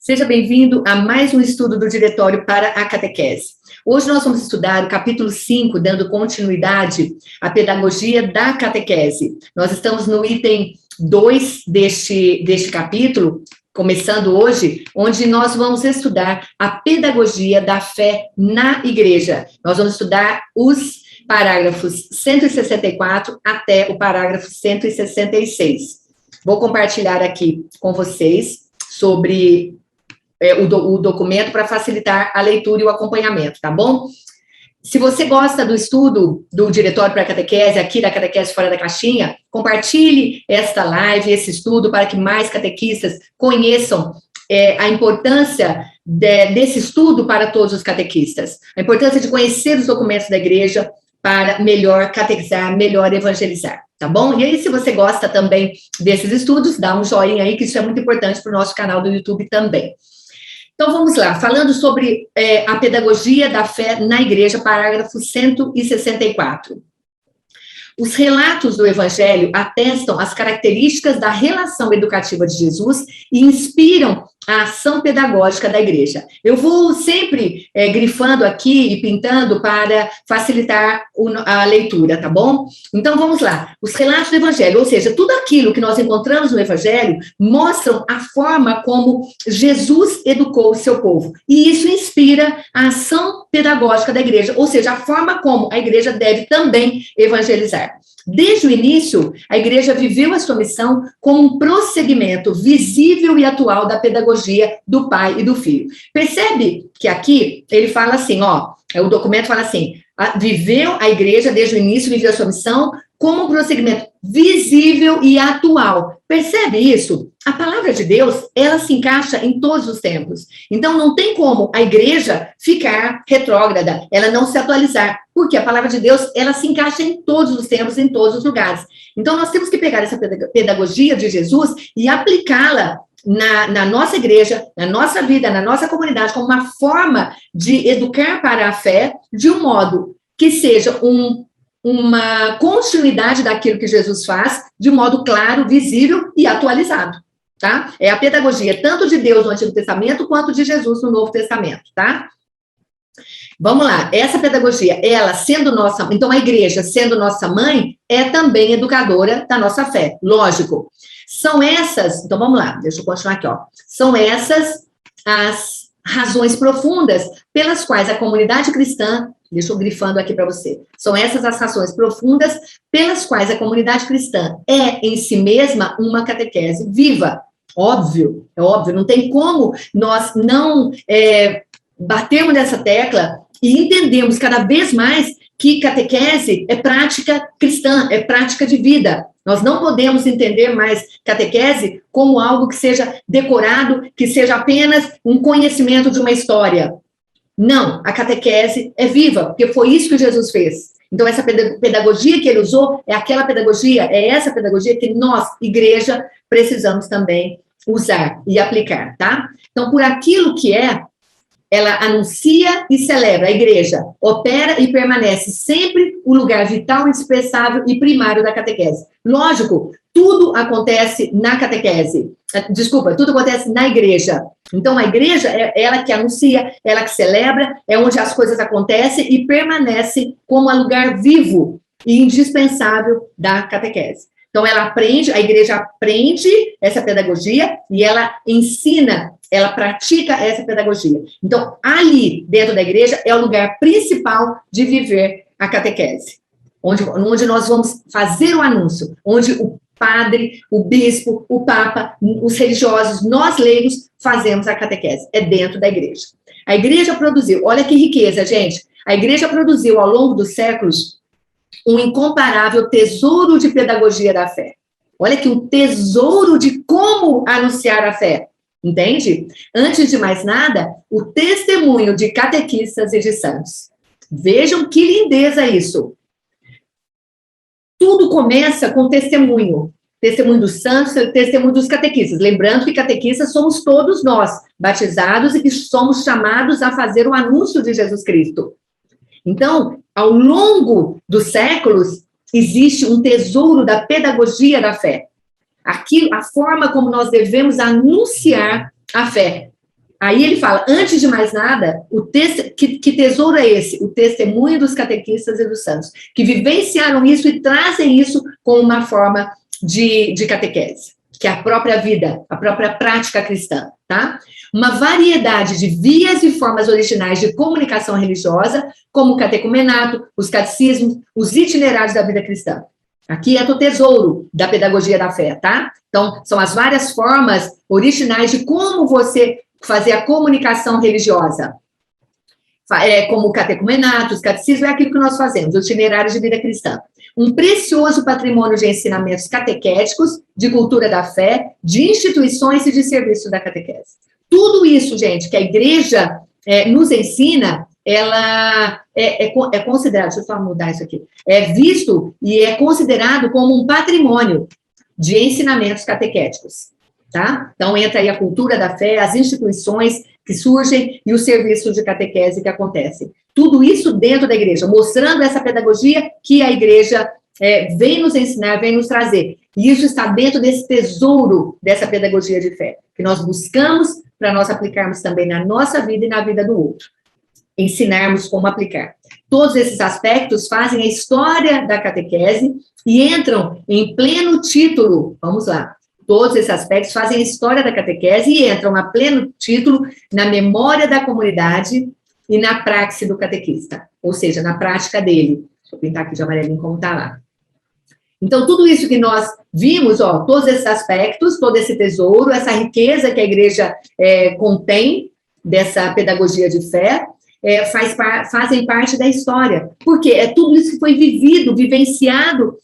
Seja bem-vindo a mais um estudo do Diretório para a Catequese. Hoje nós vamos estudar o capítulo 5, dando continuidade à pedagogia da catequese. Nós estamos no item 2 deste capítulo, começando hoje, onde nós vamos estudar a pedagogia da fé na igreja. Nós vamos estudar os parágrafos 164 até o parágrafo 166. Vou compartilhar aqui com vocês sobre o documento para facilitar a leitura e o acompanhamento, tá bom? Se você gosta do estudo do Diretório para a Catequese, aqui da Catequese Fora da Caixinha, compartilhe esta live, esse estudo, para que mais catequistas conheçam a importância desse estudo para todos os catequistas, a importância de conhecer os documentos da igreja para melhor catequizar, melhor evangelizar, tá bom? E aí, se você gosta também desses estudos, dá um joinha aí, que isso é muito importante para o nosso canal do YouTube também. Então, vamos lá, falando sobre a pedagogia da fé na igreja, parágrafo 164. Os relatos do Evangelho atestam as características da relação educativa de Jesus e inspiram a ação pedagógica da igreja. Eu vou sempre grifando aqui e pintando para facilitar a leitura, tá bom? Então, vamos lá. Os relatos do Evangelho, ou seja, tudo aquilo que nós encontramos no Evangelho, mostram a forma como Jesus educou o seu povo. E isso inspira a ação pedagógica da igreja, ou seja, a forma como a igreja deve também evangelizar. Desde o início, a igreja viveu a sua missão como um prosseguimento visível e atual da pedagogia do Pai e do Filho. Percebe que aqui ele fala assim, o documento fala assim, a igreja desde o início viveu a sua missão como um prosseguimento visível e atual. Percebe isso? A palavra de Deus, ela se encaixa em todos os tempos. Então, não tem como a igreja ficar retrógrada, ela não se atualizar, porque a palavra de Deus, ela se encaixa em todos os tempos, em todos os lugares. Então, nós temos que pegar essa pedagogia de Jesus e aplicá-la na nossa igreja, na nossa vida, na nossa comunidade, como uma forma de educar para a fé, de um modo que seja uma continuidade daquilo que Jesus faz, de modo claro, visível e atualizado, tá? É a pedagogia tanto de Deus no Antigo Testamento, quanto de Jesus no Novo Testamento, tá? Vamos lá, essa pedagogia, ela sendo nossa, então a igreja sendo nossa mãe, é também educadora da nossa fé, lógico. São essas, então vamos lá, deixa eu continuar aqui, São essas as razões profundas pelas quais a comunidade cristã, deixa eu grifando aqui para você, são essas as razões profundas pelas quais a comunidade cristã é em si mesma uma catequese viva. Óbvio, é óbvio, não tem como nós não batermos nessa tecla e entendemos cada vez mais que catequese é prática cristã, é prática de vida. Nós não podemos entender mais catequese como algo que seja decorado, que seja apenas um conhecimento de uma história. Não, a catequese é viva, porque foi isso que Jesus fez. Então, essa pedagogia que ele usou é aquela pedagogia, é essa pedagogia que nós, igreja, precisamos também usar e aplicar, tá? Então, por aquilo que ela anuncia e celebra, a igreja opera e permanece sempre o lugar vital, indispensável e primário da catequese. Lógico, tudo acontece na catequese, tudo acontece na igreja. Então, a igreja é ela que anuncia, ela que celebra, é onde as coisas acontecem e permanece como um lugar vivo e indispensável da catequese. Então, a igreja aprende essa pedagogia e ela ensina, ela pratica essa pedagogia. Então, ali, dentro da igreja, é o lugar principal de viver a catequese, onde nós vamos fazer o anúncio, onde o padre, o bispo, o papa, os religiosos, nós leigos, fazemos a catequese. É dentro da igreja. A igreja produziu, olha que riqueza, gente, a igreja produziu, ao longo dos séculos, um incomparável tesouro de pedagogia da fé. Olha aqui, um tesouro de como anunciar a fé. Entende? Antes de mais nada, o testemunho de catequistas e de santos. Vejam que lindeza isso. Tudo começa com testemunho. Testemunho dos santos, testemunho dos catequistas. Lembrando que catequistas somos todos nós, batizados e que somos chamados a fazer o anúncio de Jesus Cristo. Então, ao longo dos séculos, existe um tesouro da pedagogia da fé. A forma como nós devemos anunciar a fé. Aí ele fala, antes de mais nada, que tesouro é esse? O testemunho dos catequistas e dos santos, que vivenciaram isso e trazem isso como uma forma de catequese, que é a própria vida, a própria prática cristã, tá? Uma variedade de vias e formas originais de comunicação religiosa, como o catecumenato, os catecismos, os itinerários da vida cristã. Aqui é o tesouro da pedagogia da fé, tá? Então, são as várias formas originais de como você fazer a comunicação religiosa. Como o catecumenato, os catecismos, é aquilo que nós fazemos, o itinerário de vida cristã. Um precioso patrimônio de ensinamentos catequéticos, de cultura da fé, de instituições e de serviço da catequese. Tudo isso, gente, que a igreja nos ensina, ela é considerado, deixa eu só mudar isso aqui, é visto e é considerado como um patrimônio de ensinamentos catequéticos, tá? Então, entra aí a cultura da fé, as instituições que surgem e o serviço de catequese que acontece. Tudo isso dentro da igreja, mostrando essa pedagogia que a igreja vem nos ensinar, vem nos trazer. E isso está dentro desse tesouro dessa pedagogia de fé, que nós buscamos para nós aplicarmos também na nossa vida e na vida do outro. Ensinarmos como aplicar. Todos esses aspectos fazem a história da catequese e entram em pleno título, vamos lá, todos esses aspectos fazem a história da catequese e entram a pleno título na memória da comunidade e na praxe do catequista, ou seja, na prática dele. Deixa eu pintar aqui de amarelinho como está lá. Então, tudo isso que nós vimos, ó, todos esses aspectos, todo esse tesouro, essa riqueza que a igreja contém dessa pedagogia de fé, fazem parte da história. Porque é tudo isso que foi vivido, vivenciado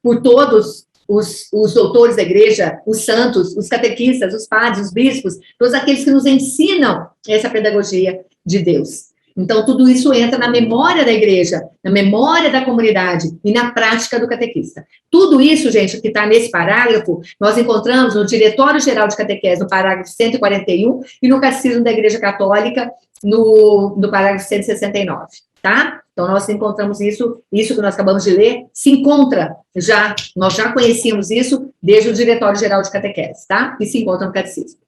por todos os doutores da igreja, os santos, os catequistas, os padres, os bispos, todos aqueles que nos ensinam essa pedagogia de Deus. Então, tudo isso entra na memória da igreja, na memória da comunidade e na prática do catequista. Tudo isso, gente, que está nesse parágrafo, nós encontramos no Diretório Geral de Catequese, no parágrafo 141, e no Catecismo da Igreja Católica, no parágrafo 169, tá? Então, nós encontramos isso que nós acabamos de ler, se encontra nós já conhecíamos isso desde o Diretório Geral de Catequese, tá? E se encontra no Catecismo.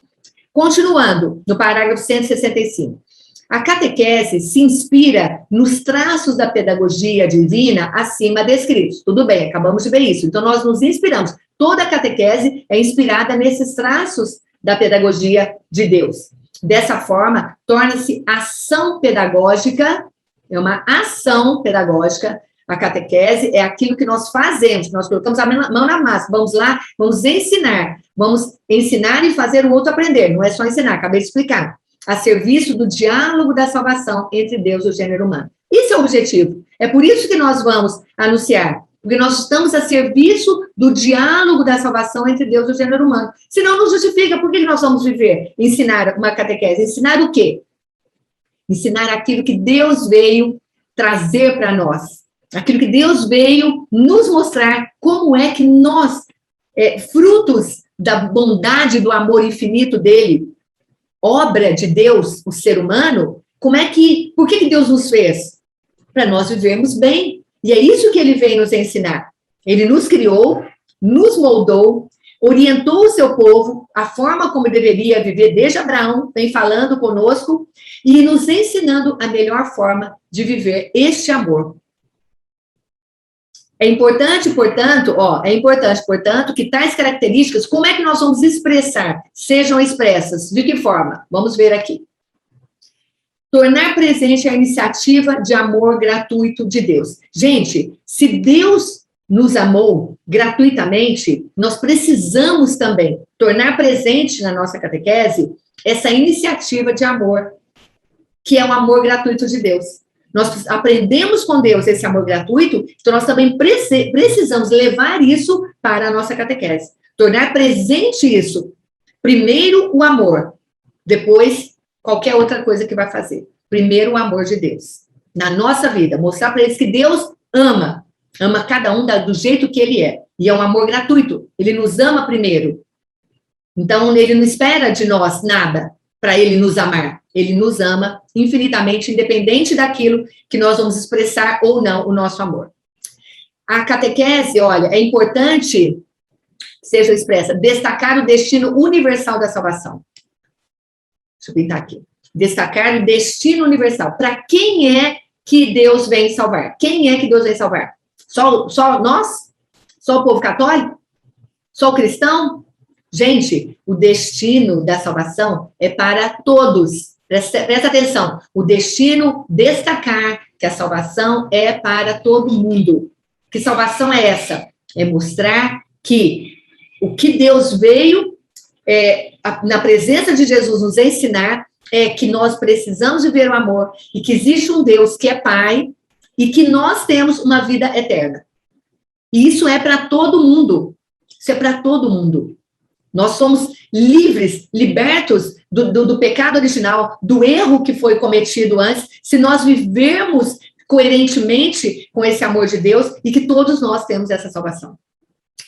Continuando, no parágrafo 165. A catequese se inspira nos traços da pedagogia divina acima descritos. Tudo bem, acabamos de ver isso. Então, nós nos inspiramos. Toda a catequese é inspirada nesses traços da pedagogia de Deus. Dessa forma, torna-se ação pedagógica, é uma ação pedagógica. A catequese é aquilo que nós fazemos, nós colocamos a mão na massa, vamos lá, vamos ensinar e fazer o outro aprender, não é só ensinar, acabei de explicar. A serviço do diálogo da salvação entre Deus e o gênero humano. Esse é o objetivo. É por isso que nós vamos anunciar, porque nós estamos a serviço do diálogo da salvação entre Deus e o gênero humano. Senão não justifica, por que nós vamos viver? Ensinar uma catequese. Ensinar o quê? Ensinar aquilo que Deus veio trazer para nós. Aquilo que Deus veio nos mostrar como é que nós, frutos da bondade, do amor infinito dele, obra de Deus, o ser humano, por que Deus nos fez? Para nós vivermos bem. E é isso que ele vem nos ensinar. Ele nos criou, nos moldou, orientou o seu povo, a forma como deveria viver desde Abraão, vem falando conosco e nos ensinando a melhor forma de viver este amor. É importante, portanto, que tais características, como é que nós vamos expressar? Sejam expressas. De que forma? Vamos ver aqui. Tornar presente a iniciativa de amor gratuito de Deus. Gente, se Deus nos amou gratuitamente, nós precisamos também tornar presente na nossa catequese essa iniciativa de amor, que é o amor gratuito de Deus. Nós aprendemos com Deus esse amor gratuito, então nós também precisamos levar isso para a nossa catequese. Tornar presente isso. Primeiro o amor, depois qualquer outra coisa que vai fazer. Primeiro o amor de Deus. Na nossa vida, mostrar para eles que Deus ama cada um do jeito que ele é. E é um amor gratuito. Ele nos ama primeiro. Então, ele não espera de nós nada para ele nos amar. Ele nos ama infinitamente, independente daquilo que nós vamos expressar ou não o nosso amor. A catequese, olha, é importante, seja expressa, destacar o destino universal da salvação. Deixa eu pintar aqui. Destacar o destino universal. Para quem é que Deus vem salvar? Quem é que Deus vem salvar? Só nós? Só o povo católico? Só o cristão? Gente, o destino da salvação é para todos. Presta atenção. O destino, destacar que a salvação é para todo mundo. Que salvação é essa? É mostrar que o que Deus veio, na presença de Jesus, nos ensinar, é que nós precisamos viver o amor e que existe um Deus que é Pai e que nós temos uma vida eterna. E isso é para todo mundo. Isso é para todo mundo. Nós somos livres, libertos do pecado original, do erro que foi cometido antes, se nós vivermos coerentemente com esse amor de Deus e que todos nós temos essa salvação.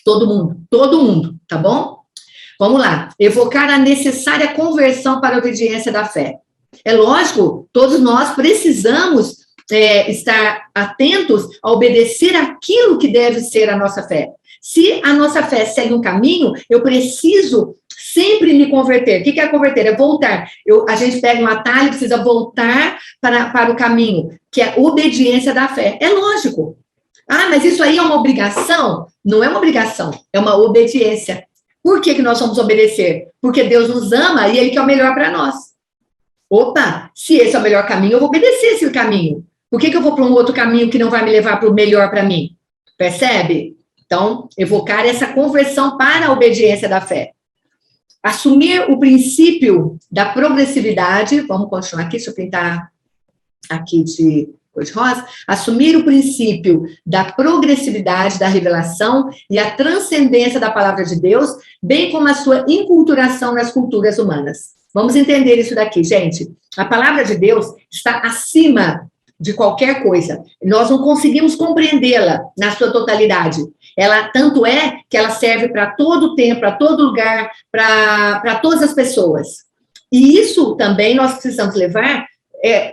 Todo mundo, tá bom? Vamos lá. Evocar a necessária conversão para a obediência da fé. É lógico, todos nós precisamos estar atentos a obedecer aquilo que deve ser a nossa fé. Se a nossa fé segue um caminho, eu preciso sempre me converter. O que é converter? É voltar. A gente pega um atalho e precisa voltar para o caminho, que é a obediência da fé. É lógico. Ah, mas isso aí é uma obrigação? Não é uma obrigação, é uma obediência. Por que nós vamos obedecer? Porque Deus nos ama e Ele quer o melhor para nós. Opa, se esse é o melhor caminho, eu vou obedecer esse caminho. Por que eu vou para um outro caminho que não vai me levar para o melhor para mim? Percebe? Então, evocar essa conversão para a obediência da fé. Assumir o princípio da progressividade, vamos continuar aqui, deixa eu pintar aqui de cor de rosa. Assumir o princípio da progressividade da revelação e a transcendência da palavra de Deus, bem como a sua inculturação nas culturas humanas. Vamos entender isso daqui, gente. A palavra de Deus está acima de qualquer coisa. Nós não conseguimos compreendê-la na sua totalidade. Ela, tanto é que ela serve para todo o tempo, para todo lugar, para todas as pessoas. E isso também nós precisamos levar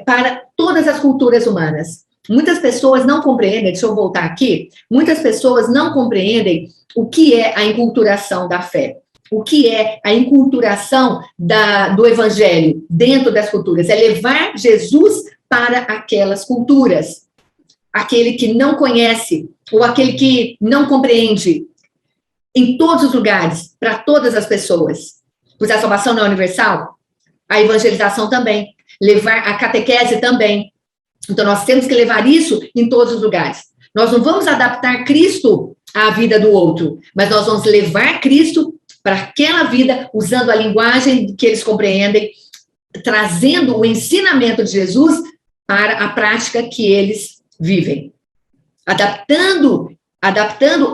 para todas as culturas humanas. Muitas pessoas não compreendem, deixa eu voltar aqui, muitas pessoas não compreendem o que é a inculturação da fé. O que é a inculturação do evangelho dentro das culturas? É levar Jesus para aquelas culturas. Aquele que não conhece, ou aquele que não compreende, em todos os lugares, para todas as pessoas. Pois a salvação não é universal, a evangelização também, levar a catequese também. Então, nós temos que levar isso em todos os lugares. Nós não vamos adaptar Cristo à vida do outro, mas nós vamos levar Cristo para aquela vida, usando a linguagem que eles compreendem, trazendo o ensinamento de Jesus para a prática que eles vivem. Adaptando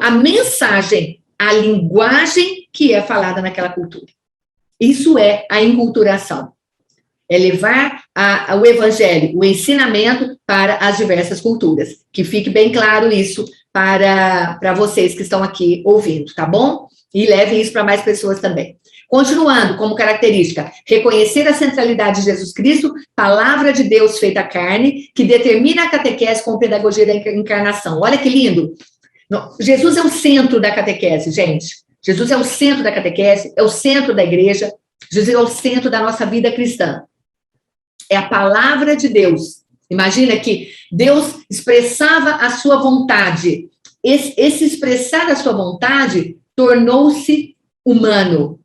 a mensagem à linguagem que é falada naquela cultura. Isso é a enculturação. É levar o evangelho, o ensinamento para as diversas culturas. Que fique bem claro isso para vocês que estão aqui ouvindo, tá bom? E levem isso para mais pessoas também. Continuando, como característica, reconhecer a centralidade de Jesus Cristo, palavra de Deus feita carne, que determina a catequese com pedagogia da encarnação. Olha que lindo. Jesus é o centro da catequese, gente. Jesus é o centro da catequese, é o centro da igreja. Jesus é o centro da nossa vida cristã. É a palavra de Deus. Imagina que Deus expressava a sua vontade. Esse expressar a sua vontade tornou-se humano,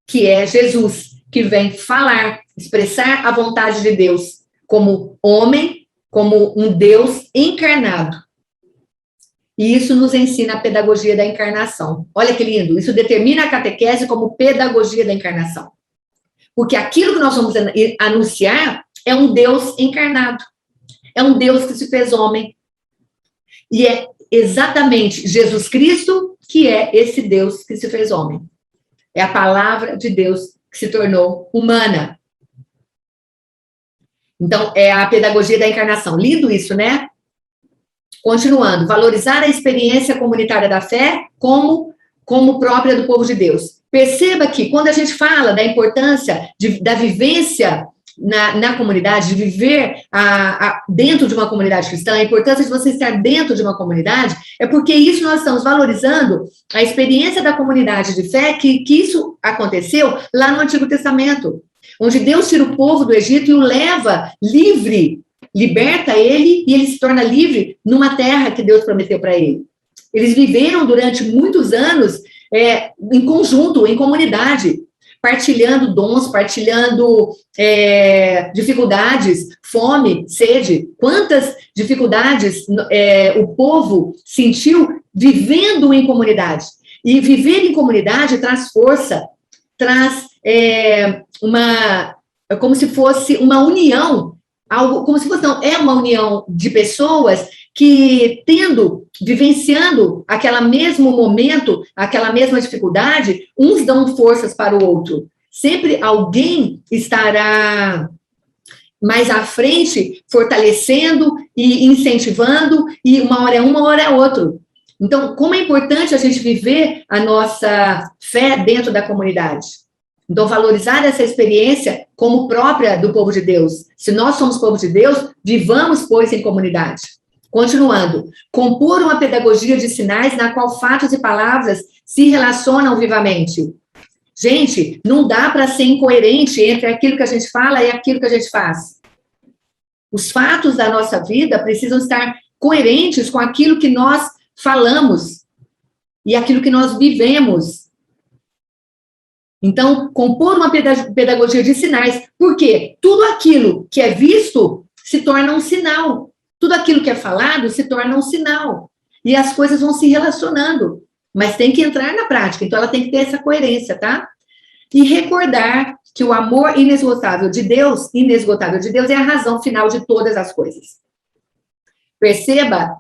que é Jesus, que vem falar, expressar a vontade de Deus como homem, como um Deus encarnado. E isso nos ensina a pedagogia da encarnação. Olha que lindo, isso determina a catequese como pedagogia da encarnação. Porque aquilo que nós vamos anunciar é um Deus encarnado. É um Deus que se fez homem. E é exatamente Jesus Cristo que é esse Deus que se fez homem. É a palavra de Deus que se tornou humana. Então, é a pedagogia da encarnação. Lindo isso, né? Continuando, valorizar a experiência comunitária da fé como própria do povo de Deus. Perceba que quando a gente fala da importância da vivência na comunidade, de viver dentro de uma comunidade cristã, a importância de você estar dentro de uma comunidade, é porque isso nós estamos valorizando a experiência da comunidade de fé, que isso aconteceu lá no Antigo Testamento. onde Deus tira o povo do Egito e o leva livre, liberta ele e ele se torna livre numa terra que Deus prometeu para ele. Eles viveram durante muitos anos em conjunto, em comunidade, partilhando dons, partilhando dificuldades, fome, sede. Quantas dificuldades o povo sentiu vivendo em comunidade. E viver em comunidade traz força, traz como se fosse uma união, algo como se fosse, não, é uma união de pessoas que vivenciando aquele mesmo momento, aquela mesma dificuldade, uns dão forças para o outro. Sempre alguém estará mais à frente, fortalecendo e incentivando, e uma hora é uma hora é outro. Então, como é importante a gente viver a nossa fé dentro da comunidade. Então, valorizar essa experiência como própria do povo de Deus. Se nós somos povo de Deus, vivamos, pois, em comunidade. Continuando, compor uma pedagogia de sinais na qual fatos e palavras se relacionam vivamente. Gente, não dá para ser incoerente entre aquilo que a gente fala e aquilo que a gente faz. Os fatos da nossa vida precisam estar coerentes com aquilo que nós falamos e aquilo que nós vivemos. Então, compor uma pedagogia de sinais, porque tudo aquilo que é visto se torna um sinal. Tudo aquilo que é falado se torna um sinal. E as coisas vão se relacionando. Mas tem que entrar na prática. Então, ela tem que ter essa coerência, tá? E recordar que o amor inesgotável de Deus é a razão final de todas as coisas. Perceba,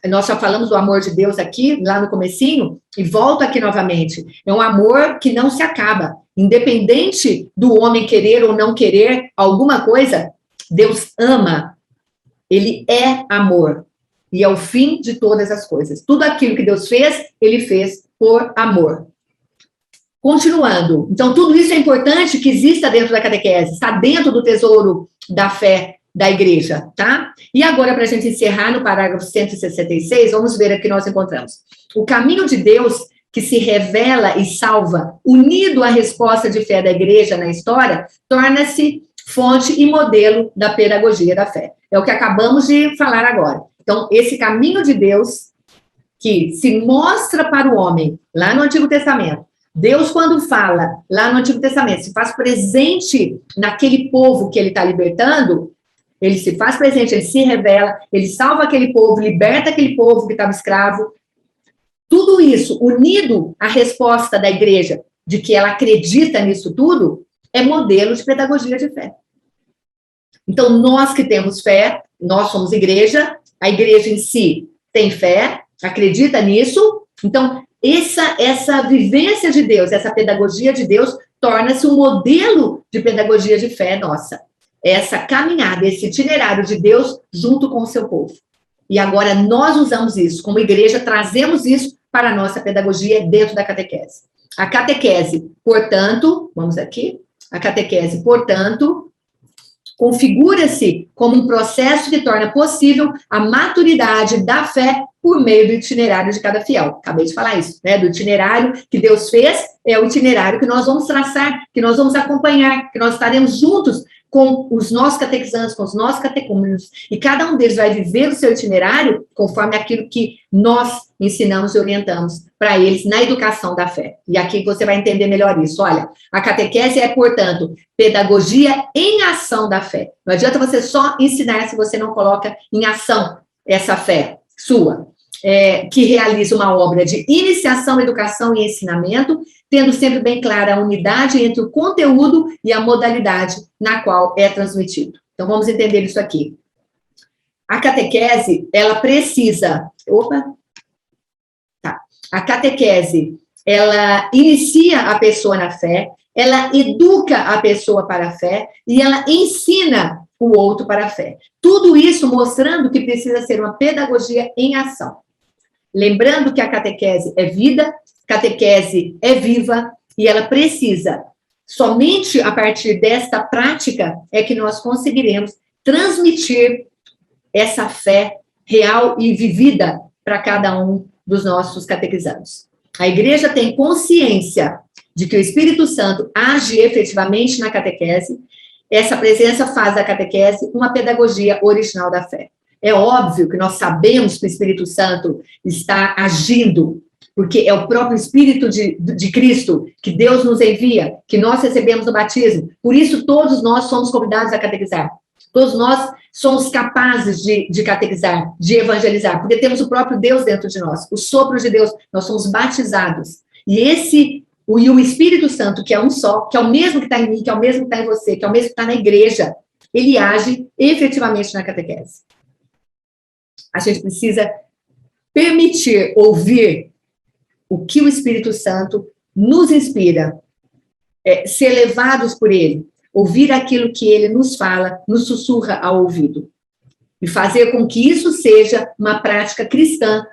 nós já falamos do amor de Deus aqui, lá no comecinho, e volto aqui novamente. É um amor que não se acaba. Independente do homem querer ou não querer alguma coisa, Deus ama. Ele é amor. E é o fim de todas as coisas. Tudo aquilo que Deus fez, ele fez por amor. Continuando. Então, tudo isso é importante que exista dentro da catequese. Está dentro do tesouro da fé da igreja, tá? E agora, para a gente encerrar no parágrafo 166, vamos ver aqui que nós encontramos. O caminho de Deus que se revela e salva, unido à resposta de fé da igreja na história, torna-se fonte e modelo da pedagogia da fé. É o que acabamos de falar agora. Então, esse caminho de Deus que se mostra para o homem, lá no Antigo Testamento, Deus, quando fala lá no Antigo Testamento, se faz presente naquele povo que ele está libertando, ele se faz presente, ele se revela, ele salva aquele povo, liberta aquele povo que estava escravo. Tudo isso, unido à resposta da igreja, de que ela acredita nisso tudo, é modelo de pedagogia de fé. Então, nós que temos fé, nós somos igreja, a igreja em si tem fé, acredita nisso, então, essa vivência de Deus, essa pedagogia de Deus, torna-se um modelo de pedagogia de fé nossa. Essa caminhada, esse itinerário de Deus junto com o seu povo. E agora nós usamos isso, como igreja, trazemos isso para a nossa pedagogia dentro da catequese. A catequese, portanto, vamos aqui, a catequese, portanto, configura-se como um processo que torna possível a maturidade da fé por meio do itinerário de cada fiel. Acabei de falar isso, né? Do itinerário que Deus fez, é o itinerário que nós vamos traçar, que nós vamos acompanhar, que nós estaremos juntos com os nossos catequizandos, com os nossos catecúmenos, e cada um deles vai viver o seu itinerário conforme aquilo que nós ensinamos e orientamos para eles na educação da fé. E aqui você vai entender melhor isso. Olha, a catequese é, portanto, pedagogia em ação da fé. Não adianta você só ensinar se você não coloca em ação essa fé sua, que realiza uma obra de iniciação, educação e ensinamento, tendo sempre bem clara a unidade entre o conteúdo e a modalidade na qual é transmitido. Então, vamos entender isso aqui. A catequese, ela precisa... A catequese, ela inicia a pessoa na fé, ela educa a pessoa para a fé e ela ensina o outro para a fé. Tudo isso mostrando que precisa ser uma pedagogia em ação. Lembrando que a catequese é vida, catequese é viva e ela precisa, somente a partir desta prática, é que nós conseguiremos transmitir essa fé real e vivida para cada um dos nossos catequizandos. A igreja tem consciência de que o Espírito Santo age efetivamente na catequese, essa presença faz da catequese uma pedagogia original da fé. É óbvio que nós sabemos que o Espírito Santo está agindo, porque é o próprio Espírito de Cristo que Deus nos envia, que nós recebemos no batismo. Por isso, todos nós somos convidados a catequizar. Todos nós somos capazes de catequizar, de evangelizar, porque temos o próprio Deus dentro de nós, o sopro de Deus, nós somos batizados. E o Espírito Santo, que é um só, que é o mesmo que está em mim, que é o mesmo que está em você, que é o mesmo que está na igreja, ele age efetivamente na catequese. A gente precisa permitir ouvir o que o Espírito Santo nos inspira, ser levados por ele, ouvir aquilo que ele nos fala, nos sussurra ao ouvido, e fazer com que isso seja uma prática cristã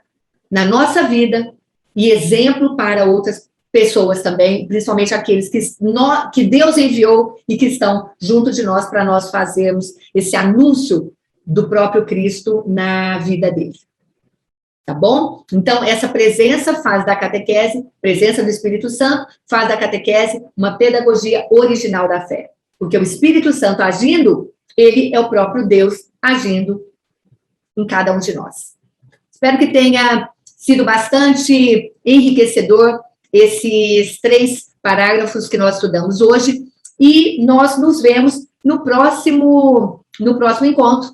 na nossa vida e exemplo para outras pessoas também, principalmente aqueles que Deus enviou e que estão junto de nós para nós fazermos esse anúncio do próprio Cristo na vida dele. Tá bom? Então, essa presença faz da catequese, presença do Espírito Santo, faz da catequese uma pedagogia original da fé. Porque o Espírito Santo agindo, ele é o próprio Deus agindo em cada um de nós. Espero que tenha sido bastante enriquecedor esses 3 parágrafos que nós estudamos hoje, e nós nos vemos no próximo encontro,